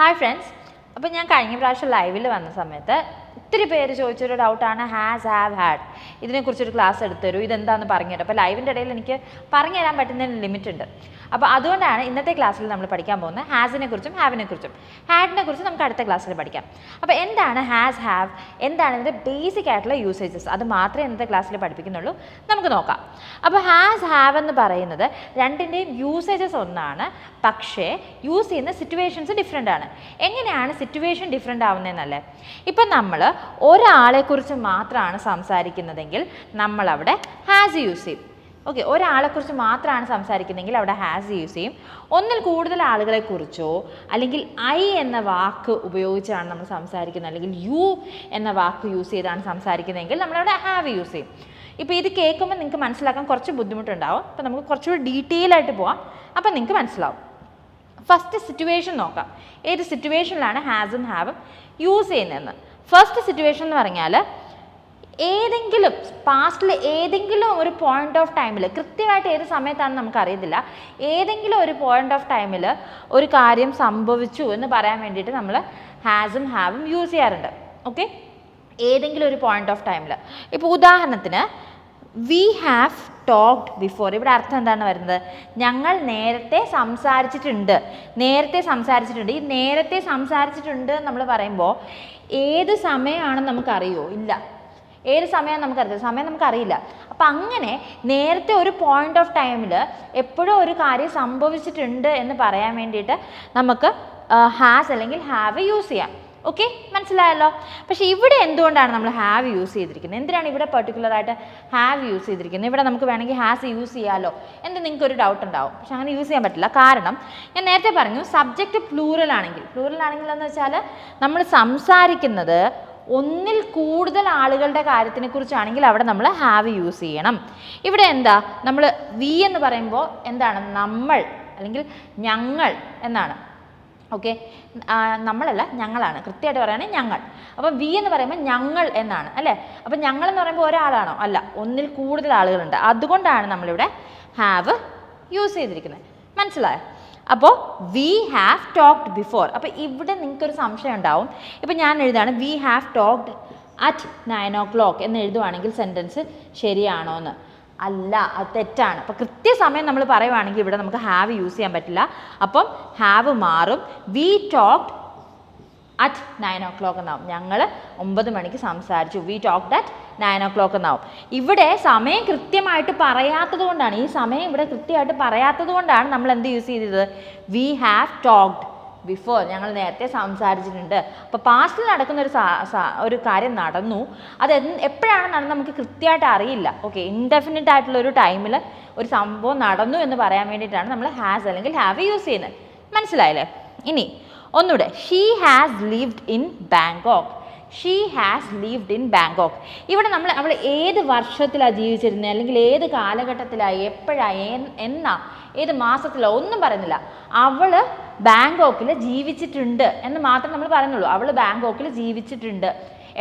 Hi friends, അപ്പോൾ ഞാൻ കഴിഞ്ഞ പ്രാവശ്യം ലൈവിൽ വന്ന സമയത്ത് ഒത്തിരി പേര് ചോദിച്ചൊരു ഡൗട്ടാണ് ഹാസ് ഹാവ് ഹാഡ്. ഇതിനെക്കുറിച്ചൊരു ക്ലാസ് എടുത്തു തരൂ, ഇതെന്താണെന്ന് പറഞ്ഞു തരും. അപ്പോൾ ലൈവിൻ്റെ ഇടയിൽ എനിക്ക് പറഞ്ഞു തരാൻ പറ്റുന്നതിന് ലിമിറ്റ് ഉണ്ട്. അപ്പോൾ അതുകൊണ്ടാണ് ഇന്നത്തെ ക്ലാസ്സിൽ നമ്മൾ പഠിക്കാൻ പോകുന്നത് ഹാസിനെ കുറിച്ചും ഹാവിനെ കുറിച്ചും. ഹാഡിനെ കുറിച്ച് നമുക്ക് അടുത്ത ക്ലാസ്സിൽ പഠിക്കാം. അപ്പോൾ എന്താണ് ഹാസ് ഹാവ്, എന്താണ് ഇതിൻ്റെ ബേസിക് ആയിട്ടുള്ള യൂസേജസ്, അത് മാത്രമേ ഇന്നത്തെ ക്ലാസ്സിൽ പഠിപ്പിക്കുന്നുള്ളൂ. നമുക്ക് നോക്കാം. അപ്പോൾ ഹാസ് ഹാവ് എന്ന് പറയുന്നത് രണ്ടിൻ്റെയും യൂസേജസ് ഒന്നാണ്, പക്ഷേ യൂസ് ചെയ്യുന്ന സിറ്റുവേഷൻസ് ഡിഫറെൻ്റ് ആണ്. എങ്ങനെയാണ് സിറ്റുവേഷൻ ഡിഫറെൻ്റ് ആവുന്നതെന്നല്ലേ? ഇപ്പം നമ്മൾ ഒരാളെക്കുറിച്ച് മാത്രമാണ് സംസാരിക്കുന്നതെങ്കിൽ നമ്മളവിടെ ഹാസ് യൂസ് ചെയ്യും. ഓക്കെ, ഒരാളെക്കുറിച്ച് മാത്രമാണ് സംസാരിക്കുന്നതെങ്കിൽ അവിടെ ഹാസ് യൂസ് ചെയ്യും. ഒന്നിൽ കൂടുതൽ ആളുകളെക്കുറിച്ചോ അല്ലെങ്കിൽ ഐ എന്ന വാക്ക് ഉപയോഗിച്ചാണ് നമ്മൾ സംസാരിക്കുന്നത്, അല്ലെങ്കിൽ യു എന്ന വാക്ക് യൂസ് ചെയ്താണ് സംസാരിക്കുന്നതെങ്കിൽ നമ്മളവിടെ ഹാവ് യൂസ് ചെയ്യും. ഇപ്പോൾ ഇത് കേൾക്കുമ്പോൾ നിങ്ങൾക്ക് മനസ്സിലാക്കാൻ കുറച്ച് ബുദ്ധിമുട്ടുണ്ടാവും. അപ്പോൾ നമുക്ക് കുറച്ചുകൂടി ഡീറ്റെയിൽ ആയിട്ട് പോവാം, അപ്പോൾ നിങ്ങൾക്ക് മനസ്സിലാവും. ഫസ്റ്റ് സിറ്റുവേഷൻ നോക്കാം. ഏത് സിറ്റുവേഷനിലാണ് ഹാസും ഹാവും യൂസ് ചെയ്യുന്നതെന്ന്. ഫസ്റ്റ് സിറ്റുവേഷൻ എന്ന് പറഞ്ഞാൽ ഏതെങ്കിലും പാസ്റ്റിൽ ഏതെങ്കിലും ഒരു പോയിന്റ് ഓഫ് ടൈമിൽ, കൃത്യമായിട്ട് ഏത് സമയത്താണെന്ന് നമുക്കറിയത്തില്ല, ഏതെങ്കിലും ഒരു പോയിന്റ് ഓഫ് ടൈമിൽ ഒരു കാര്യം സംഭവിച്ചു എന്ന് പറയാൻ വേണ്ടിയിട്ട് നമ്മൾ ഹാസും ഹാവും യൂസ് ചെയ്യാറുണ്ട്. ഓക്കെ, ഏതെങ്കിലും ഒരു പോയിന്റ് ഓഫ് ടൈമിൽ. ഇപ്പോൾ ഉദാഹരണത്തിന് വി ഹാവ് ടോക്ഡ് ബിഫോർ, ഇവിടെ അർത്ഥം എന്താണ് വരുന്നത്? ഞങ്ങൾ നേരത്തെ സംസാരിച്ചിട്ടുണ്ട്. നേരത്തെ സംസാരിച്ചിട്ടുണ്ട്. ഈ നേരത്തെ സംസാരിച്ചിട്ടുണ്ട് നമ്മൾ പറയുമ്പോൾ ഏത് സമയമാണെന്ന് നമുക്കറിയോ? ഇല്ല. ഏത് സമയം നമുക്കറിയില്ല, സമയം നമുക്കറിയില്ല. അപ്പം അങ്ങനെ നേരത്തെ ഒരു പോയിന്റ് ഓഫ് ടൈമിൽ എപ്പോഴും ഒരു കാര്യം സംഭവിച്ചിട്ടുണ്ട് എന്ന് പറയാൻ വേണ്ടിയിട്ട് നമുക്ക് ഹാസ് അല്ലെങ്കിൽ ഹാവ് യൂസ് ചെയ്യാം. ഓക്കെ, മനസ്സിലായല്ലോ. പക്ഷേ ഇവിടെ എന്തുകൊണ്ടാണ് നമ്മൾ ഹാവ് യൂസ് ചെയ്തിരിക്കുന്നത്? എന്തിനാണ് ഇവിടെ പെർട്ടിക്കുലറായിട്ട് ഹാവ് യൂസ് ചെയ്തിരിക്കുന്നത്? ഇവിടെ നമുക്ക് വേണമെങ്കിൽ ഹാസ് യൂസ് ചെയ്യാമല്ലോ എന്ന് നിങ്ങൾക്കൊരു ഡൗട്ട് ഉണ്ടാവും. പക്ഷെ അങ്ങനെ യൂസ് ചെയ്യാൻ പറ്റില്ല. കാരണം ഞാൻ നേരത്തെ പറഞ്ഞു, സബ്ജക്റ്റ് പ്ലൂറൽ ആണെങ്കിൽ എന്ന് വെച്ചാൽ നമ്മൾ സംസാരിക്കുന്നത് ഒന്നിൽ കൂടുതൽ ആളുകളുടെ കാര്യത്തിനെ കുറിച്ചാണെങ്കിൽ അവിടെ നമ്മൾ ഹാവ് യൂസ് ചെയ്യണം. ഇവിടെ എന്താ, നമ്മൾ വി എന്ന് പറയുമ്പോൾ എന്താണ്? നമ്മൾ അല്ലെങ്കിൽ ഞങ്ങൾ എന്നാണ്. ഓക്കെ, നമ്മളല്ല, ഞങ്ങളാണ്. കൃത്യമായിട്ട് പറയുകയാണെങ്കിൽ ഞങ്ങൾ. അപ്പോൾ വി എന്ന് പറയുമ്പോൾ ഞങ്ങൾ എന്നാണ്, അല്ലേ? അപ്പോൾ ഞങ്ങൾ എന്ന് പറയുമ്പോൾ ഒരാളാണോ? അല്ല, ഒന്നിൽ കൂടുതൽ ആളുകളുണ്ട്. അതുകൊണ്ടാണ് നമ്മളിവിടെ ഹാവ് യൂസ് ചെയ്തിരിക്കുന്നത്. മനസ്സിലായോ? അപ്പോൾ വി ഹാവ് ടോക്ഡ് ബിഫോർ. അപ്പോൾ ഇവിടെ നിങ്ങൾക്കൊരു സംശയം ഉണ്ടാവും. ഇപ്പോൾ ഞാൻ എഴുതാണ് we have talked at 9 o'clock എന്ന് എഴുതുവാണെങ്കിൽ സെൻറ്റൻസ് ശരിയാണോ എന്ന്? അല്ല, അത് തെറ്റാണ്. അപ്പോൾ കൃത്യസമയം നമ്മൾ പറയുവാണെങ്കിൽ ഇവിടെ നമുക്ക് ഹാവ് യൂസ് ചെയ്യാൻ പറ്റില്ല. അപ്പം ഹാവ് മാറും. വി ടോക്ഡ് അറ്റ് 9 o'clock എന്നാവും. ഞങ്ങൾ 9 മണിക്ക് സംസാരിച്ചു. വി ടോക്ഡ് അറ്റ് 9 o'clock എന്നാവും. ഇവിടെ സമയം കൃത്യമായിട്ട് പറയാത്തത് കൊണ്ടാണ്, ഈ സമയം ഇവിടെ കൃത്യമായിട്ട് പറയാത്തത് കൊണ്ടാണ് നമ്മൾ എന്ത് യൂസ് ചെയ്തത്? V have talked before. ഞങ്ങൾ നേരത്തെ സംസാരിച്ചിട്ടുണ്ട്. അപ്പോൾ പാസ്റ്റിൽ നടക്കുന്ന ഒരു കാര്യം നടന്നു, അത് എപ്പോഴാണ് നടന്നത് നമുക്ക് കൃത്യമായിട്ട് അറിയില്ല. ഓക്കെ, ഇൻഡെഫിനിറ്റ് ആയിട്ടുള്ള ഒരു ടൈമിൽ ഒരു സംഭവം നടന്നു എന്ന് പറയാൻ വേണ്ടിയിട്ടാണ് നമ്മൾ ഹാസ് അല്ലെങ്കിൽ ഹാവ് യൂസ് ചെയ്യുന്നത്. മനസ്സിലായില്ലേ? ഇനി ഒന്നുകൂടെ, she has lived in Bangkok. She has lived in Bangkok. ഇവിടെ അവൾ ഏത് വർഷത്തിലാണ് ജീവിച്ചിരുന്നത്, അല്ലെങ്കിൽ ഏത് കാലഘട്ടത്തിലാണ്, എപ്പോഴാണ്, എന്നാ, ഏത് മാസത്തിലോ ഒന്നും പറയുന്നില്ല. അവൾ ബാങ്കോക്കിൽ ജീവിച്ചിട്ടുണ്ട് എന്ന് മാത്രം നമ്മൾ പറയുന്നുള്ളൂ. അവൾ ബാങ്കോക്കിൽ ജീവിച്ചിട്ടുണ്ട്.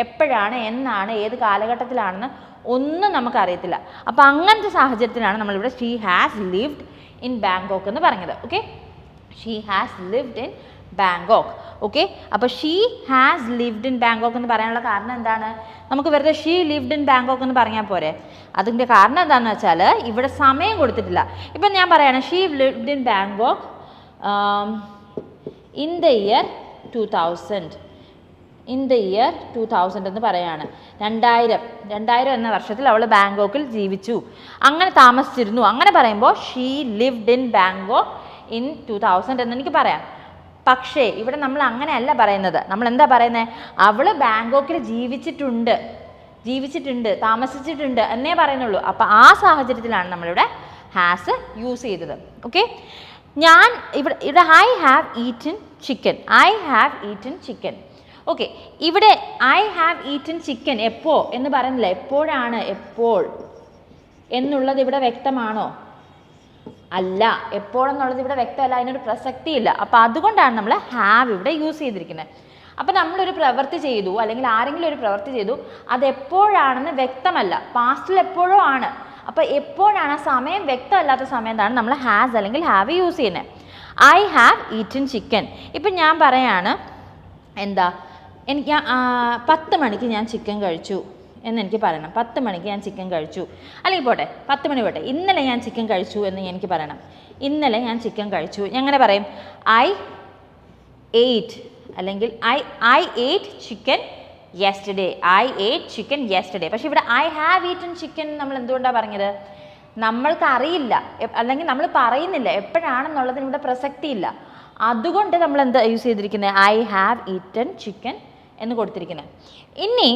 എപ്പോഴാണ്, എന്നാണ്, ഏത് കാലഘട്ടത്തിലാണെന്ന് ഒന്നും നമുക്കറിയത്തില്ല. അപ്പോൾ അങ്ങനത്തെ സാഹചര്യത്തിലാണ് നമ്മളിവിടെ she has lived in Bangkok എന്ന് പറഞ്ഞത്. Okay, she has lived in Bangkok. Okay, അപ്പോൾ she has lived in Bangkok എന്ന് പറയാനുള്ള കാരണം എന്താണ്? നമുക്ക് വെറുതെ ഷീ ലിവ്ഡ് ഇൻ ബാങ്കോക്ക് എന്ന് പറഞ്ഞാൽ പോരെ? അതിൻ്റെ കാരണം എന്താണെന്ന് വെച്ചാൽ ഇവിടെ സമയം കൊടുത്തിട്ടില്ല. ഇപ്പം ഞാൻ പറയാണ് she lived in Bangkok in the year 2000. In the year 2000 എന്ന് പറയാണ്. 2000 എന്ന വർഷത്തിൽ അവൾ ബാങ്കോക്കിൽ ജീവിച്ചു, അങ്ങനെ താമസിച്ചിരുന്നു. അങ്ങനെ പറയുമ്പോൾ she lived in Bangkok in 2000 എന്ന് എനിക്ക് പറയാം. പക്ഷേ ഇവിടെ നമ്മൾ അങ്ങനെയല്ല പറയുന്നത്. നമ്മൾ എന്താ പറയുന്നത്? അവൾ ബാങ്കോക്കിൽ ജീവിച്ചിട്ടുണ്ട്, താമസിച്ചിട്ടുണ്ട് എന്നേ പറയുന്നുള്ളൂ. അപ്പോൾ ആ സാഹചര്യത്തിലാണ് നമ്മളിവിടെ ഹാസ് യൂസ് ചെയ്തത്. ഓക്കെ, ഞാൻ ഇവിടെ I have eaten chicken. I have eaten chicken. Okay, ഇവിടെ ഐ ഹാവ് ഈറ്റൻ ചിക്കൻ എപ്പോ എന്ന് പറയുന്നില്ല. എപ്പോഴാണ്, എപ്പോൾ എന്നുള്ളത് ഇവിടെ വ്യക്തമാണോ? അല്ല, എപ്പോഴെന്നുള്ളത് ഇവിടെ വ്യക്തമല്ല, അതിനൊരു പ്രസക്തിയില്ല. അപ്പോൾ അതുകൊണ്ടാണ് നമ്മൾ ഹാവ് ഇവിടെ യൂസ് ചെയ്തിരിക്കുന്നത്. അപ്പോൾ നമ്മളൊരു പ്രവൃത്തി ചെയ്തു, അല്ലെങ്കിൽ ആരെങ്കിലും ഒരു പ്രവൃത്തി ചെയ്തു, അതെപ്പോഴാണെന്ന് വ്യക്തമല്ല, പാസ്റ്റിൽ എപ്പോഴോ ആണ്. അപ്പോൾ എപ്പോഴാണ്, ആ സമയം വ്യക്തമല്ലാത്ത സമയത്താണ് നമ്മൾ ഹാസ് അല്ലെങ്കിൽ ഹാവ് യൂസ് ചെയ്യുന്നത്. I have eaten chicken. ഇപ്പം ഞാൻ പറയാണ് എന്താ, എനിക്ക് 10 മണിക്ക് ഞാൻ ചിക്കൻ കഴിച്ചു എന്നെനിക്ക് പറയണം. 10 മണിക്ക് ഞാൻ ചിക്കൻ കഴിച്ചു, അല്ലെങ്കിൽ പോട്ടെ 10 മണി പോട്ടെ, ഇന്നലെ ഞാൻ ചിക്കൻ കഴിച്ചു എന്ന് എനിക്ക് പറയണം. ഇന്നലെ ഞാൻ ചിക്കൻ കഴിച്ചു. ഞാൻ എങ്ങനെ പറയും? ഐ എയ്റ്റ്, അല്ലെങ്കിൽ I ate chicken yesterday. I ate chicken yesterday. പക്ഷേ ഇവിടെ ഐ ഹാവ് ഈറ്റൻ ചിക്കൻ നമ്മൾ എന്തുകൊണ്ടാണ് പറഞ്ഞത്? നമ്മൾക്ക് അറിയില്ല, അല്ലെങ്കിൽ നമ്മൾ പറയുന്നില്ല എപ്പോഴാണെന്നുള്ളതിന് ഇവിടെ പ്രസക്തിയില്ല. അതുകൊണ്ട് നമ്മൾ എന്താ യൂസ് ചെയ്തിരിക്കുന്നത്? ഐ ഹാവ് ഈറ്റൻ ചിക്കൻ എന്ന് കൊടുത്തിരിക്കുന്നത്. ഇനി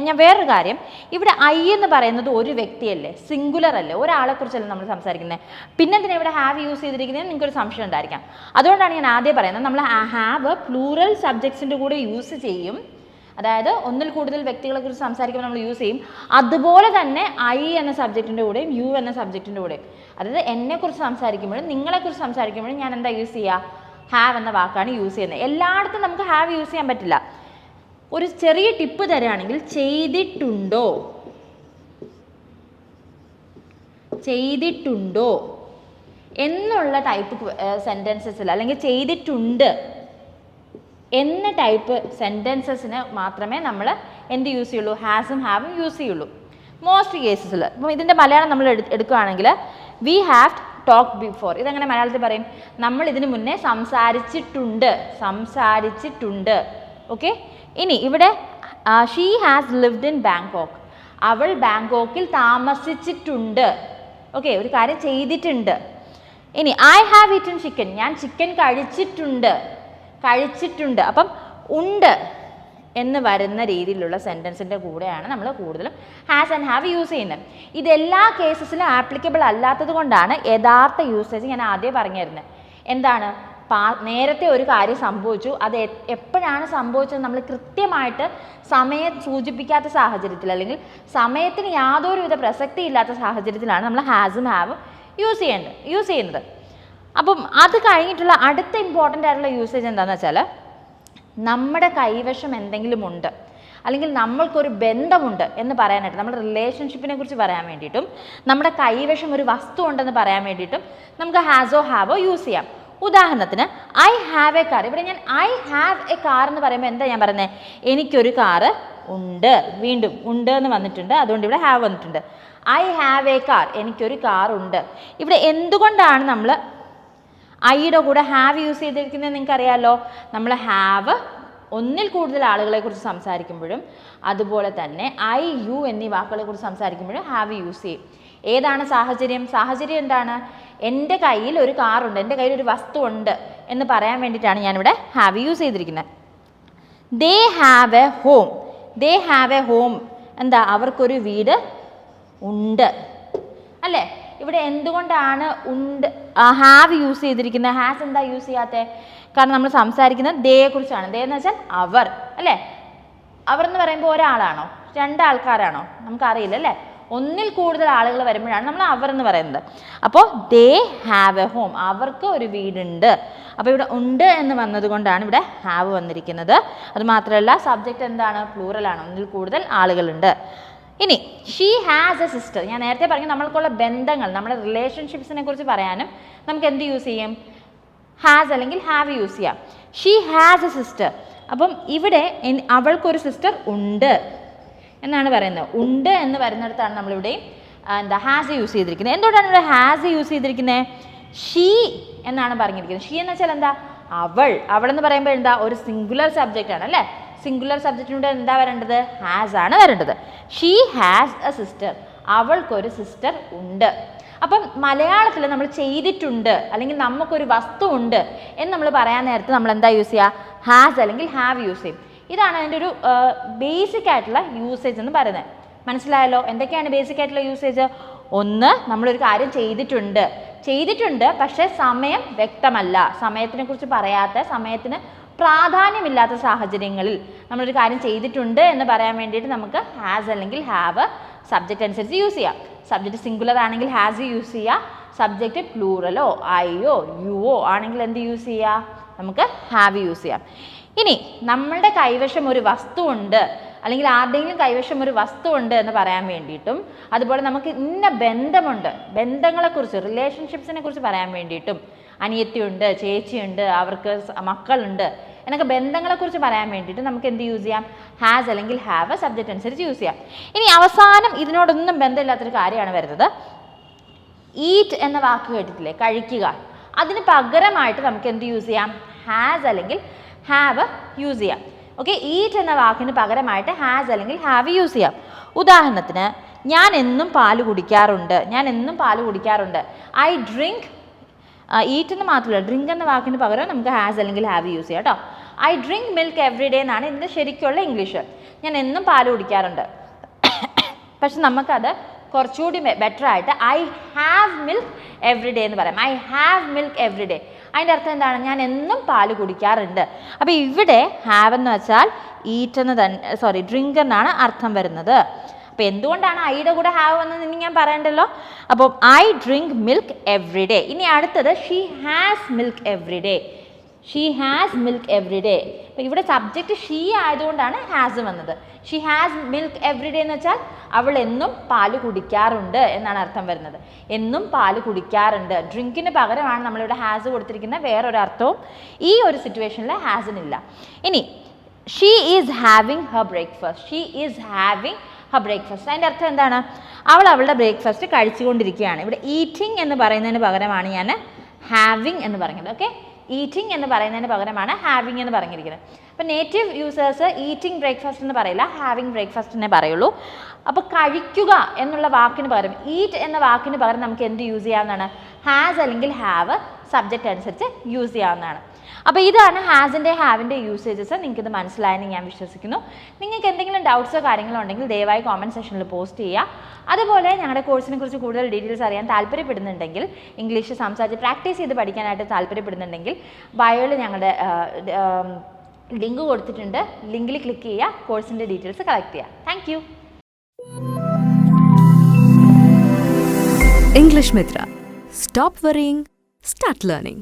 ഞാൻ വേറൊരു കാര്യം, ഇവിടെ ഐ എന്ന് പറയുന്നത് ഒരു വ്യക്തിയല്ലേ, സിംഗുലർ അല്ലേ, ഒരാളെക്കുറിച്ചല്ലേ നമ്മൾ സംസാരിക്കുന്നത്. പിന്നെ എന്തിനാണ് ഇവിടെ ഹാവ് യൂസ് ചെയ്തിരിക്കുന്നത്? നിങ്ങൾക്കൊരു സംശയം ഉണ്ടായിരിക്കാം. അതുകൊണ്ടാണ് ഞാൻ ആദ്യം പറയുന്നത്, നമ്മൾ ഹാവ് പ്ലൂറൽ സബ്ജക്ട്സിൻ്റെ കൂടെ യൂസ് ചെയ്യും. അതായത് ഒന്നിൽ കൂടുതൽ വ്യക്തികളെക്കുറിച്ച് സംസാരിക്കുമ്പോൾ നമ്മൾ യൂസ് ചെയ്യും. അതുപോലെ തന്നെ ഐ എന്ന സബ്ജക്റ്റിൻ്റെ കൂടെയും യു എന്ന സബ്ജക്റ്റിൻ്റെ കൂടെയും. അതായത് എന്നെക്കുറിച്ച് സംസാരിക്കുമ്പോഴും നിങ്ങളെക്കുറിച്ച് സംസാരിക്കുമ്പോഴും ഞാൻ എന്താ യൂസ് ചെയ്യുക? ഹാവ് എന്ന വാക്കാണ് യൂസ് ചെയ്യുന്നത്. എല്ലായിടത്തും നമുക്ക് ഹാവ് യൂസ് ചെയ്യാൻ പറ്റില്ല. ഒരു ചെറിയ ടിപ്പ് തരാണെങ്കിൽ, ചെയ്തിട്ടുണ്ടോ, ചെയ്തിട്ടുണ്ടോ എന്നുള്ള ടൈപ്പ് സെൻറ്റൻസസിൽ, അല്ലെങ്കിൽ ചെയ്തിട്ടുണ്ട് എന്ന ടൈപ്പ് സെൻറ്റൻസസിന് മാത്രമേ നമ്മൾ എന്ത് യൂസ് ചെയ്യുള്ളൂ? ഹാസും ഹാവും യൂസ് ചെയ്യുള്ളൂ മോസ്റ്റ് കേസസിൽ. അപ്പം ഇതിൻ്റെ മലയാളം നമ്മൾ എടുക്കുകയാണെങ്കിൽ, വി ഹാവ് ടോക്ക് ബിഫോർ. ഇതെങ്ങനെ മലയാളത്തിൽ പറയും? നമ്മൾ ഇതിന് മുന്നേ സംസാരിച്ചിട്ടുണ്ട്, സംസാരിച്ചിട്ടുണ്ട്. ഓക്കെ. ഇനി ഇവിടെ she has lived in Bangkok. അവൾ ബാങ്കോക്കിൽ താമസിച്ചിട്ടുണ്ട്. ഓക്കെ, ഒരു കാര്യം ചെയ്തിട്ടുണ്ട്. ഇനി ഐ ഹാവ് ഈറ്റൻ ചിക്കൻ. ഞാൻ ചിക്കൻ കഴിച്ചിട്ടുണ്ട്, കഴിച്ചിട്ടുണ്ട്. അപ്പം ഉണ്ട് എന്ന് വരുന്ന രീതിയിലുള്ള സെൻറ്റൻസിൻ്റെ കൂടെയാണ് നമ്മൾ കൂടുതലും ഹാസ് ആൻഡ് ഹാവ് യൂസ് ചെയ്യുന്നത്. ഇതെല്ലാ കേസസിലും ആപ്ലിക്കബിൾ അല്ലാത്തത് കൊണ്ടാണ് യഥാർത്ഥ യൂസേജ് ഞാൻ ആദ്യം പറഞ്ഞു തരുന്നത്. എന്താണ്? നേരത്തെ ഒരു കാര്യം സംഭവിച്ചു, അത് എപ്പോഴാണ് സംഭവിച്ചത് നമ്മൾ കൃത്യമായിട്ട് സമയം സൂചിപ്പിക്കാത്ത സാഹചര്യത്തിൽ, അല്ലെങ്കിൽ സമയത്തിന് യാതൊരുവിധ പ്രസക്തി ഇല്ലാത്ത സാഹചര്യത്തിലാണ് നമ്മൾ ഹാസും ഹാവും യൂസ് ചെയ്യുന്നത്. അപ്പം അത് കഴിഞ്ഞിട്ടുള്ള അടുത്ത ഇമ്പോർട്ടൻ്റ് ആയിട്ടുള്ള യൂസേജ് എന്താണെന്ന് വെച്ചാൽ, നമ്മുടെ കൈവശം എന്തെങ്കിലും ഉണ്ട്, അല്ലെങ്കിൽ നമ്മൾക്കൊരു ബന്ധമുണ്ട് എന്ന് പറയാനായിട്ട്, നമ്മുടെ റിലേഷൻഷിപ്പിനെ കുറിച്ച് പറയാൻ വേണ്ടിയിട്ടും, നമ്മുടെ കൈവശം ഒരു വസ്തു ഉണ്ടെന്ന് പറയാൻ വേണ്ടിയിട്ടും നമുക്ക് ഹാസോ ഹാവോ യൂസ് ചെയ്യാം. ഉദാഹരണത്തിന് ഐ ഹാവ് എ കാർ. ഇവിടെ ഞാൻ ഐ ഹാവ് എ കാർ എന്ന് പറയുമ്പോൾ എന്താ ഞാൻ പറയുന്നത്? എനിക്കൊരു കാറ് ഉണ്ട്. വീണ്ടും ഉണ്ട് എന്ന് വന്നിട്ടുണ്ട്, അതുകൊണ്ട് ഇവിടെ ഹാവ് വന്നിട്ടുണ്ട്. ഐ ഹാവ് എ കാർ, എനിക്കൊരു കാർ ഉണ്ട്. ഇവിടെ എന്തുകൊണ്ടാണ് നമ്മൾ ഐയുടെ കൂടെ ഹാവ് യൂസ് ചെയ്തിരിക്കുന്നത് നിങ്ങൾക്ക് അറിയാമല്ലോ. നമ്മൾ ഹാവ് ഒന്നിൽ കൂടുതൽ ആളുകളെ കുറിച്ച് സംസാരിക്കുമ്പോഴും, അതുപോലെ തന്നെ ഐ യു എന്നീ വാക്കുകളെ കുറിച്ച് സംസാരിക്കുമ്പോഴും ഹാവ് യൂസ് ചെയ്യും. ഏതാണ് സാഹചര്യം? സാഹചര്യം എന്താണ്? എൻ്റെ കയ്യിൽ ഒരു കാറുണ്ട്, എൻ്റെ കയ്യിൽ ഒരു വസ്തു ഉണ്ട് എന്ന് പറയാൻ വേണ്ടിയിട്ടാണ് ഞാനിവിടെ ഹാവ് യൂസ് ചെയ്തിരിക്കുന്നത്. They have A home. They have A home എന്താ? അവർക്കൊരു വീട് ഉണ്ട് അല്ലേ? ഇവിടെ എന്തുകൊണ്ടാണ് ഉണ്ട് ഹാവ് യൂസ് ചെയ്തിരിക്കുന്നത്? ഹാസ് എന്താ യൂസ് ചെയ്യാത്തത്? കാരണം നമ്മൾ സംസാരിക്കുന്നത് ദേ കുറിച്ചാണ്. ദേ എന്ന് വെച്ചാൽ അവർ അല്ലേ? അവർ എന്ന് പറയുമ്പോൾ ഒരാളാണോ, രണ്ടാൾക്കാരാണോ? നമുക്കറിയില്ല അല്ലേ. ഒന്നിൽ കൂടുതൽ ആളുകൾ വരുമ്പോഴാണ് നമ്മൾ അവർ എന്ന് പറയുന്നത്. അപ്പോൾ ദേ ഹാവ് എ ഹോം, അവർക്ക് ഒരു വീടുണ്ട്. അപ്പോൾ ഇവിടെ ഉണ്ട് എന്ന് വന്നതുകൊണ്ടാണ് ഇവിടെ ഹാവ് വന്നിരിക്കുന്നത്. അതുമാത്രമല്ല സബ്ജക്റ്റ് എന്താണ്? പ്ലൂറലാണ്, ഒന്നിൽ കൂടുതൽ ആളുകളുണ്ട്. ഇനി ഷീ ഹാസ് എ സിസ്റ്റർ. ഞാൻ നേരത്തെ പറഞ്ഞു നമ്മൾക്കുള്ള ബന്ധങ്ങൾ, നമ്മുടെ റിലേഷൻഷിപ്സിനെ കുറിച്ച് പറയാനും നമുക്ക് എന്ത് യൂസ് ചെയ്യും? ഹാസ് അല്ലെങ്കിൽ ഹാവ് യൂസ് ചെയ്യാം. She has A sister. അപ്പം ഇവിടെ അവൾക്കൊരു സിസ്റ്റർ ഉണ്ട് എന്നാണ് പറയുന്നത്. ഉണ്ട് എന്ന് വരുന്നിടത്താണ് നമ്മളിവിടെ എന്താ ഹാസ് യൂസ് ചെയ്തിരിക്കുന്നത്. എന്തുകൊണ്ടാണ് ഇവിടെ ഹാസ് യൂസ് ചെയ്തിരിക്കുന്നത്? ഷീ എന്നാണ് പറഞ്ഞിരിക്കുന്നത്. ഷീ എന്ന് വെച്ചാൽ എന്താ? അവൾ. അവളെന്ന് പറയുമ്പോൾ എന്താ? ഒരു സിംഗുലർ സബ്ജക്റ്റ് ആണ് അല്ലേ? സിംഗുലർ സബ്ജക്റ്റിലൂടെ എന്താ വരേണ്ടത്? ഹാസ് ആണ് വരേണ്ടത്. She has A sister. അവൾക്കൊരു സിസ്റ്റർ ഉണ്ട്. അപ്പം മലയാളത്തിൽ നമ്മൾ ചെയ്തിട്ടുണ്ട് അല്ലെങ്കിൽ നമുക്കൊരു വസ്തു ഉണ്ട് എന്ന് നമ്മൾ പറയാൻ നേരത്ത് നമ്മൾ എന്താ യൂസ് ചെയ്യുക? ഹാസ് അല്ലെങ്കിൽ ഹാവ് യൂസ് ചെയ്യും. ഇതാണ് അതിൻ്റെ ഒരു ബേസിക് ആയിട്ടുള്ള യൂസേജ് എന്ന് പറയുന്നത്. മനസ്സിലായല്ലോ? എന്തൊക്കെയാണ് ബേസിക് ആയിട്ടുള്ള യൂസേജ്? ഒന്ന്, നമ്മളൊരു കാര്യം ചെയ്തിട്ടുണ്ട് പക്ഷേ സമയം വ്യക്തമല്ല, സമയത്തിനെ കുറിച്ച് പറയാത്ത, സമയത്തിന് പ്രാധാന്യമില്ലാത്ത സാഹചര്യങ്ങളിൽ നമ്മളൊരു കാര്യം ചെയ്തിട്ടുണ്ട് എന്ന് പറയാൻ വേണ്ടിയിട്ട് നമുക്ക് ഹാസ് അല്ലെങ്കിൽ ഹാവ് സബ്ജക്റ്റ് അനുസരിച്ച് യൂസ് ചെയ്യാം. സബ്ജക്റ്റ് സിംഗുലർ ആണെങ്കിൽ ഹാസ് യൂസ് ചെയ്യുക. സബ്ജക്റ്റ് പ്ലൂറലോ ഐയോ യുവോ ആണെങ്കിൽ എന്ത് യൂസ് ചെയ്യുക? നമുക്ക് ഹാവ് യൂസ് ചെയ്യാം. ഇനി നമ്മളുടെ കൈവശം ഒരു വസ്തു ഉണ്ട് അല്ലെങ്കിൽ ആരുടെയെങ്കിലും കൈവശം ഒരു വസ്തു ഉണ്ട് എന്ന് പറയാൻ വേണ്ടിയിട്ടും, അതുപോലെ നമുക്ക് ഇന്ന ബന്ധമുണ്ട്, ബന്ധങ്ങളെക്കുറിച്ച്, റിലേഷൻഷിപ്സിനെ കുറിച്ച് പറയാൻ വേണ്ടിയിട്ടും, അനിയത്തിയുണ്ട്, ചേച്ചിയുണ്ട്, അവർക്ക് മക്കളുണ്ട് എന്നൊക്കെ ബന്ധങ്ങളെക്കുറിച്ച് പറയാൻ വേണ്ടിയിട്ട് നമുക്ക് എന്ത് യൂസ് ചെയ്യാം? ഹാസ് അല്ലെങ്കിൽ ഹാവ് സബ്ജക്റ്റ് അനുസരിച്ച് യൂസ് ചെയ്യാം. ഇനി അവസാനം ഇതിനോടൊന്നും ബന്ധമില്ലാത്തൊരു കാര്യമാണ് വരുന്നത്. ഈറ്റ് എന്ന വാക്ക് കേട്ടിട്ടില്ലേ? കഴിക്കുക. അതിന് പകരമായിട്ട് നമുക്ക് എന്ത് യൂസ് ചെയ്യാം? ഹാസ് അല്ലെങ്കിൽ ഹാവ് യൂസ് ചെയ്യാം. ഓക്കെ, ഈറ്റ് എന്ന വാക്കിന് പകരമായിട്ട് ഹാസ് അല്ലെങ്കിൽ ഹാവ് യൂസ് ചെയ്യാം. ഉദാഹരണത്തിന്, ഞാൻ എന്നും പാല് കുടിക്കാറുണ്ട്. ഞാൻ എന്നും പാല് കുടിക്കാറുണ്ട്. I drink. ഈറ്റ് എന്ന് മാത്രമല്ല, ഡ്രിങ്ക് എന്ന വാക്കിന് പകരം നമുക്ക് ഹാസ് അല്ലെങ്കിൽ ഹാവ് യൂസ് ചെയ്യാം കേട്ടോ. I drink milk every day എന്നാണ് ഇതിൻ്റെ ശരിക്കുള്ള ഇംഗ്ലീഷ്. ഞാൻ എന്നും പാല് കുടിക്കാറുണ്ട്. പക്ഷെ നമുക്കത് കുറച്ചുകൂടി ബെറ്റർ ആയിട്ട് I have milk every day എന്ന് പറയാം. I have milk every day. അതിൻ്റെ അർത്ഥം എന്താണ്? ഞാൻ എന്നും പാല് കുടിക്കാറുണ്ട്. അപ്പോൾ ഇവിടെ ഹാവ് എന്ന് വെച്ചാൽ ഈറ്റ് എന്ന് തന്നെ ഡ്രിങ്ക് എന്നാണ് അർത്ഥം വരുന്നത്. അപ്പോൾ എന്തുകൊണ്ടാണ് ഐയുടെ കൂടെ ഹാവ് എന്ന് ഇനി ഞാൻ പറയണ്ടല്ലോ. അപ്പോൾ I drink milk every day. ഇനി അടുത്തത് she has milk every day. She has milk every day. അപ്പോൾ ഇവിടെ സബ്ജക്റ്റ് ഷീ ആയതുകൊണ്ടാണ് ഹാസ് വന്നത്. She has milk every day എന്ന് വെച്ചാൽ അവൾ എന്നും പാല് കുടിക്കാറുണ്ട് എന്നാണ് അർത്ഥം വരുന്നത്. എന്നും പാല് കുടിക്കാറുണ്ട്. ഡ്രിങ്കിന് പകരമാണ് നമ്മളിവിടെ ഹാസ് കൊടുത്തിരിക്കുന്ന. വേറൊരർത്ഥവും ഈ ഒരു സിറ്റുവേഷനിൽ ഹാസിനില്ല. ഇനി she is having Har breakfast. She is having Har breakfast. അതിൻ്റെ അർത്ഥം എന്താണ്? അവൾ അവളുടെ ബ്രേക്ക്ഫാസ്റ്റ് കഴിച്ചുകൊണ്ടിരിക്കുകയാണ്. ഇവിടെ ഈറ്റിംഗ് എന്ന് പറയുന്നതിന് പകരമാണ് ഞാൻ ഹാവിങ് എന്ന് പറഞ്ഞത്. ഓക്കെ, ഈറ്റിംഗ് എന്ന് പറയുന്നതിന് പകരമാണ് ഹാവിങ് എന്ന് പറഞ്ഞിരിക്കുന്നത്. അപ്പോൾ നേറ്റീവ് യൂസേഴ്സ് ഈറ്റിംഗ് ബ്രേക്ക്ഫാസ്റ്റ് എന്ന് പറയില്ല, ഹാവിങ് ബ്രേക്ക്ഫാസ്റ്റ് എന്നേ പറയുള്ളൂ. അപ്പോൾ കഴിക്കുക എന്നുള്ള വാക്കിന് പകരം, ഈറ്റ് എന്ന വാക്കിന് പകരം നമുക്ക് എന്ത് യൂസ് ചെയ്യാവുന്നതാണ്? ഹാസ് അല്ലെങ്കിൽ ഹാവ് സബ്ജക്റ്റ് അനുസരിച്ച് യൂസ് ചെയ്യാവുന്നതാണ്. അപ്പോൾ ഇതാണ് ഹാസിൻ്റെ ഹാവിൻ്റെ യൂസേജസ്. നിങ്ങൾക്കിത് മനസ്സിലായെന്ന് ഞാൻ വിശ്വസിക്കുന്നു. നിങ്ങൾക്ക് എന്തെങ്കിലും ഡൗട്ട്സോ കാര്യങ്ങളോ ഉണ്ടെങ്കിൽ ദയവായി കോമൻറ്റ് സെക്ഷനിൽ പോസ്റ്റ് ചെയ്യുക. അതുപോലെ ഞങ്ങളുടെ കോഴ്സിനെ കുറിച്ച് കൂടുതൽ ഡീറ്റെയിൽസ് അറിയാൻ താല്പര്യപ്പെടുന്നുണ്ടെങ്കിൽ, ഇംഗ്ലീഷ് സംസാരിച്ച് പ്രാക്ടീസ് ചെയ്ത് പഠിക്കാനായിട്ട് താല്പര്യപ്പെടുന്നുണ്ടെങ്കിൽ, ബയോയിൽ ഞങ്ങളുടെ ലിങ്ക് കൊടുത്തിട്ടുണ്ട്. ലിങ്കിൽ ക്ലിക്ക് ചെയ്യുക, കോഴ്സിൻ്റെ ഡീറ്റെയിൽസ് കളക്ട് ചെയ്യുക. Thank you. English Mithra. Stop worrying, start learning.